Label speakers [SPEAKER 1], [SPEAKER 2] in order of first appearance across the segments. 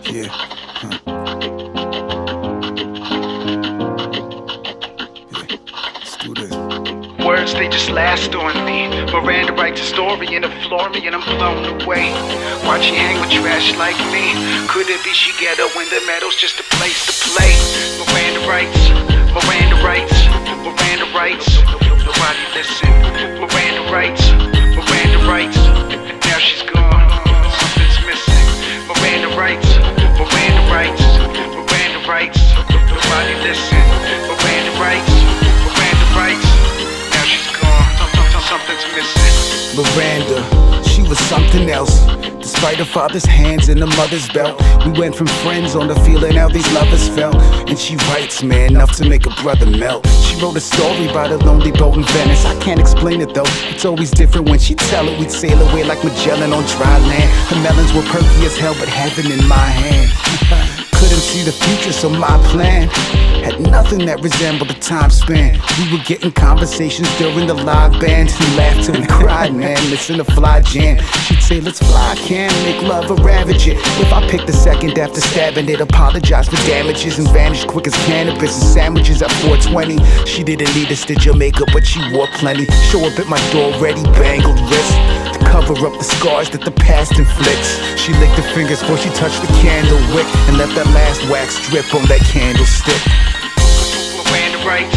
[SPEAKER 1] Yeah. Let's do this.
[SPEAKER 2] Words, they just last on me. Miranda writes a story and it floor me and I'm blown away. Why'd she hang with trash like me? Could it be she get her when the metal's just a place to play? Miranda writes, Miranda writes, Miranda writes. Nobody listen. Miranda writes, Miranda writes. Now she's gone, something's missing. Miranda writes, Miranda writes, Miranda writes. Nobody listen. Miranda writes, Miranda writes. Now she's gone, something's missing.
[SPEAKER 1] Miranda, she was something else. Despite her father's hands and her mother's belt, we went from friends on the field and how these lovers felt. And she writes, man, enough to make a brother melt. She wrote a story about a lonely boat in Venice. I can't explain it though, it's always different when she tell it. We'd sail away like Magellan on dry land. Her melons were perky as hell, but heaven in my hand. Couldn't see the future, so my plan had nothing that resembled the time span. We were getting conversations during the live band. We laughed till we cried, man, listen to Fly Jam. She'd say, let's fly, can make love or ravage it. If I picked a second after stabbing it, apologize for damages and vanished quick as cannabis and sandwiches at 420. She didn't need a stitch of makeup, but she wore plenty. Show up at my door ready, bangled wrist, to cover up the scars that the past inflicts. She licked her fingers before she touched the candle wick and left that last wax drip on that candlestick.
[SPEAKER 2] Miranda writes,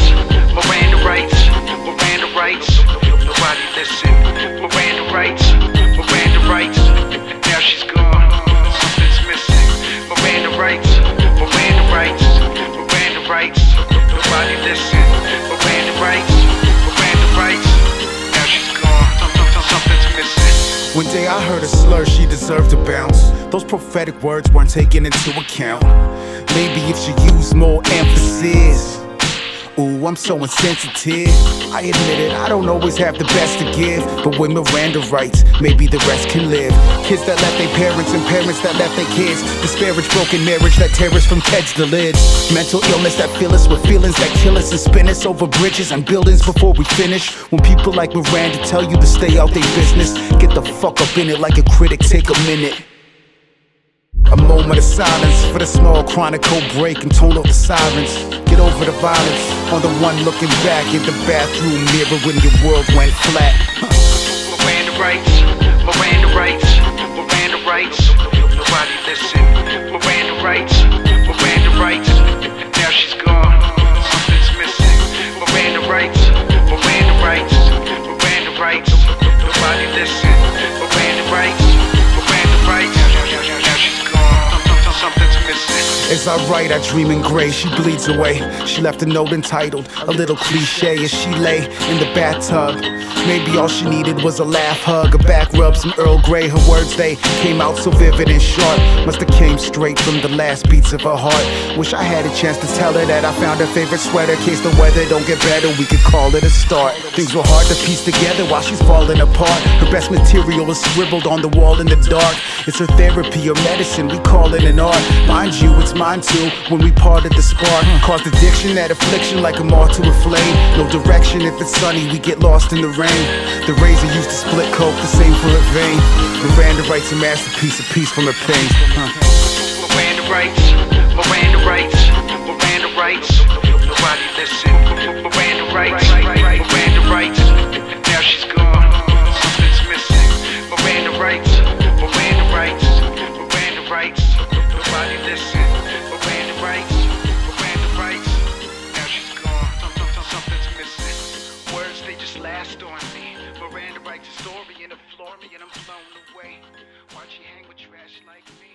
[SPEAKER 2] Miranda writes, Miranda writes. Nobody listen. Miranda writes, Miranda writes. Now she's gone, something's missing. Miranda writes, Miranda writes, Miranda writes. Nobody listen. Miranda writes, Miranda writes. Now she's gone, something's missing.
[SPEAKER 1] One day I heard a slur, she deserved to bounce. Those prophetic words weren't taken into account. Maybe if she used more emphasis. Ooh, I'm so insensitive. I admit it, I don't always have the best to give. But when Miranda writes, maybe the rest can live. Kids that left their parents and parents that left their kids. Disparage broken marriage that tear us from heads to lids. Mental illness that fill us with feelings that kill us and spin us over bridges and buildings before we finish. When people like Miranda tell you to stay out their business, get the fuck up in it like a critic, take a minute. A moment of silence for the small Chronico break and tone up the sirens. Get over the violence on the one looking back in the bathroom mirror when your world went flat.
[SPEAKER 2] Miranda writes, Miranda writes, Miranda writes. Nobody listen. Miranda writes, Miranda writes. Now she's gone, something's missing. Miranda writes, Miranda writes, Miranda writes. Nobody listen. Miranda writes, Miranda writes. Now she's gone, something's missing.
[SPEAKER 1] As I write, I dream in gray, she bleeds away. She left a note entitled, a little cliche, as she lay in the bathtub. Maybe all she needed was a laugh, hug, a back rub, some Earl Grey. Her words, they came out so vivid and sharp. Must have came straight from the last beats of her heart. Wish I had a chance to tell her that I found her favorite sweater. In case the weather don't get better, we could call it a start. Things were hard to piece together while she's falling apart. Her best material is scribbled on the wall in the dark. It's her therapy or medicine, we call it an art. Mind you, it's mine too, when we parted the spark. Caused addiction, that affliction like a moth to a flame. No direction, if it's sunny, we get lost in the rain. The razor used to split coke, the same for her vein. Miranda writes a masterpiece, a piece from her pain.
[SPEAKER 2] Miranda writes, Miranda writes, Miranda writes. Nobody listen. Miranda writes, Miranda writes. Now she's gone, something's missing. Miranda writes, Miranda writes, Miranda writes. Nobody listen. Miranda writes, Miranda writes. Now she's gone, something's missing. Words, they just last on me. Miranda writes a story and it floor me and I'm blown away. Why'd she hang with trash like me?